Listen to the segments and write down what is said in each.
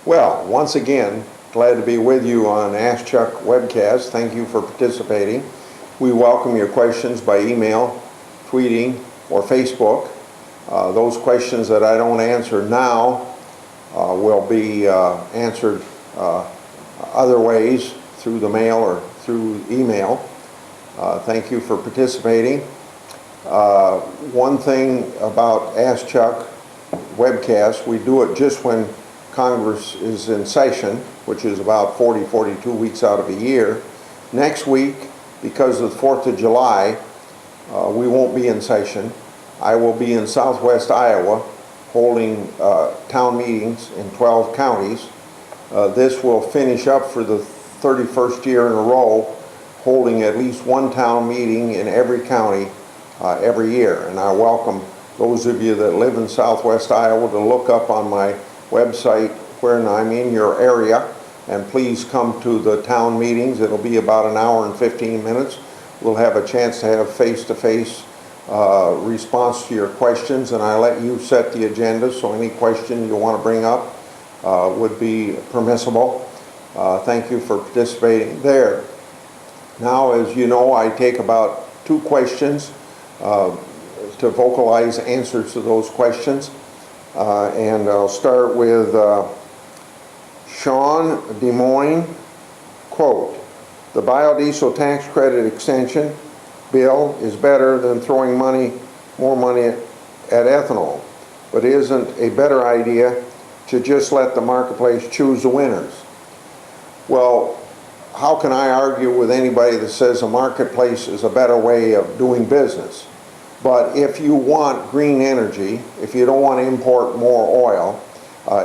Well, once again, glad to be with you on Ask Chuck webcast. Thank you for participating. We welcome your questions by email, tweeting, or Facebook. Those questions that I don't answer now will be answered other ways through the mail or through email. Thank you for participating. One thing about Ask Chuck webcast, we do it just when Congress is in session, which is about 42 weeks out of a year. Next week, because of the 4th of July, we won't be in session. I will be in southwest Iowa holding town meetings in 12 counties. This will finish up for the 31st year in a row, holding at least one town meeting in every county every year. And I welcome those of you that live in southwest Iowa to look up on my website when I'm in your area, and please come to the town meetings. It'll be about an hour and 15 minutes. We'll have a chance to have face-to-face response to your questions, and I let you set the agenda, so any question you want to bring up would be permissible. Thank you for participating there. Now, as you know, I take about 2 questions to vocalize answers to those questions. And I'll start with Sean Des Moines, quote, "The biodiesel tax credit extension bill is better than throwing more money at ethanol, but isn't a better idea to just let the marketplace choose the winners?" Well, how can I argue with anybody that says a marketplace is a better way of doing business? But if you want green energy, if you don't want to import more oil,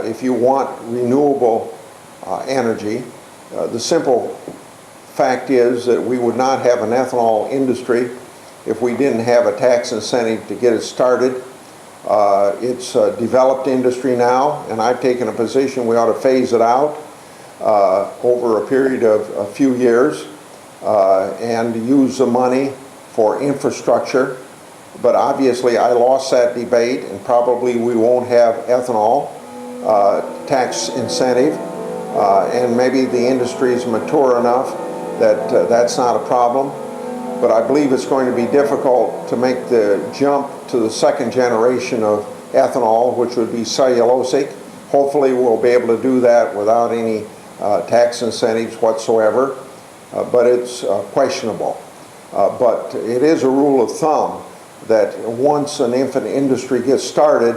if you want renewable energy, the simple fact is that we would not have an ethanol industry if we didn't have a tax incentive to get it started. It's a developed industry now, and I've taken a position we ought to phase it out over a period of a few years and use the money for infrastructure. But obviously I lost that debate, and probably we won't have ethanol tax incentive, and maybe the industry is mature enough that that's not a problem. But I believe it's going to be difficult to make the jump to the second generation of ethanol, which would be cellulosic. Hopefully we'll be able to do that without any tax incentives whatsoever, but it's questionable. But it is a rule of thumb that once an infant industry gets started,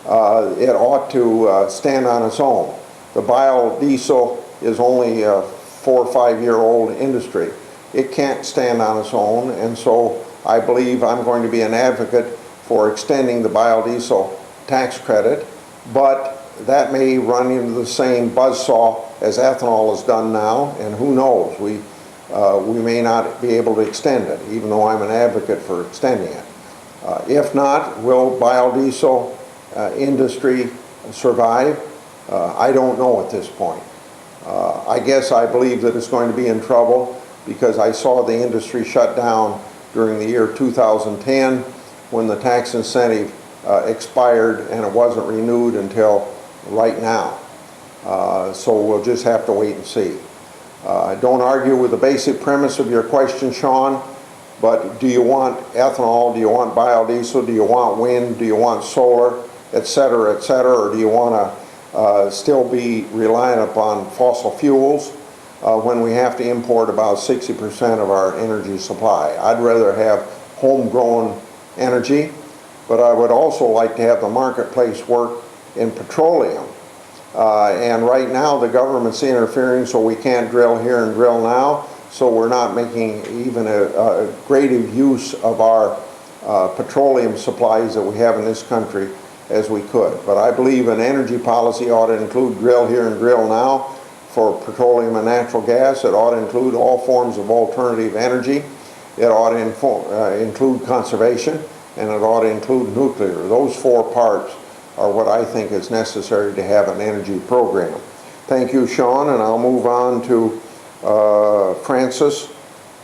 it ought to stand on its own. The biodiesel is only a 4 or 5 year old industry. It can't stand on its own, and so I believe I'm going to be an advocate for extending the biodiesel tax credit, but that may run into the same buzzsaw as ethanol is done now, and who knows, we may not be able to extend it, even though I'm an advocate for extending it. If not, will biodiesel industry survive? I don't know at this point. I guess I believe that it's going to be in trouble because I saw the industry shut down during the year 2010 when the tax incentive expired, and it wasn't renewed until right now. So we'll just have to wait and see. I don't argue with the basic premise of your question, Sean, but do you want ethanol, do you want biodiesel, do you want wind, do you want solar, et cetera, or do you want to still be reliant upon fossil fuels when we have to import about 60% of our energy supply? I'd rather have homegrown energy, but I would also like to have the marketplace work in petroleum. And right now the government's interfering, so we can't drill here and drill now, so we're not making even a greater use of our petroleum supplies that we have in this country as we could. But I believe an energy policy ought to include drill here and drill now for petroleum and natural gas. It ought to include all forms of alternative energy. It ought to include conservation, and it ought to include nuclear. Those 4 parts are what I think is necessary to have an energy program. Thank you, Sean, and I'll move on to Francis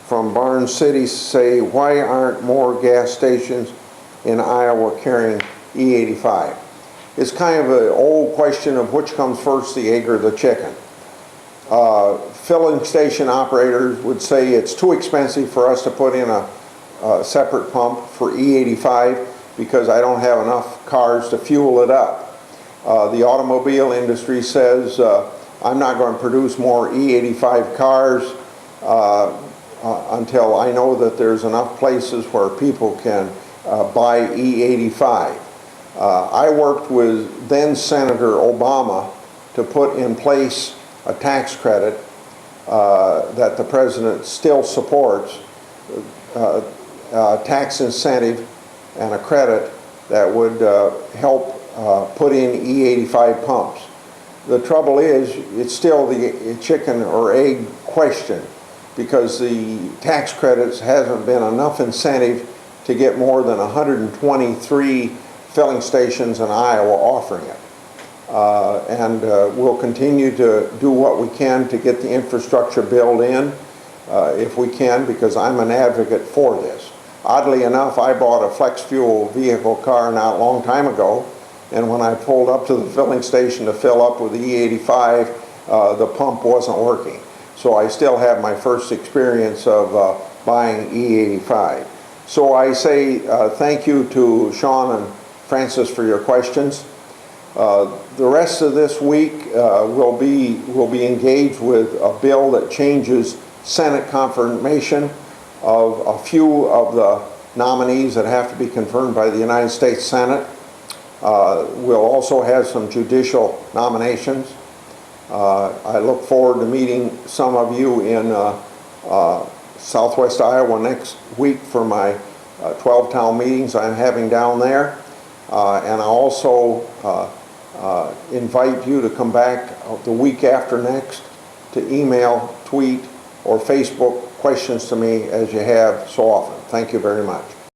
from Barnes City. Say, why aren't more gas stations in Iowa carrying E85? it's kind of an old question of which comes first, the egg or the chicken. Filling station operators would say it's too expensive for us to put in a separate pump for E85 because I don't have enough cars to fuel it up. The automobile industry says I'm not going to produce more E85 cars until I know that there's enough places where people can buy E85. I worked with then Senator Obama to put in place a tax credit that the president still supports, tax incentive and a credit that would help put in E85 pumps. The trouble is, it's still the chicken or egg question, because the tax credits hasn't been enough incentive to get more than 123 filling stations in Iowa offering it. We'll continue to do what we can to get the infrastructure built in if we can, because I'm an advocate for this. Oddly enough, I bought a flex fuel vehicle car not a long time ago, and when I pulled up to the filling station to fill up with the E85, the pump wasn't working. So I still have my first experience of buying E85. So I say thank you to Sean and Francis for your questions. The rest of this week we'll be engaged with a bill that changes Senate confirmation of a few of the nominees that have to be confirmed by the United States Senate. We'll also have some judicial nominations. I look forward to meeting some of you in Southwest Iowa next week for my 12 town meetings I'm having down there. And I also invite you to come back the week after next to email, tweet, or Facebook questions to me as you have so often. Thank you very much.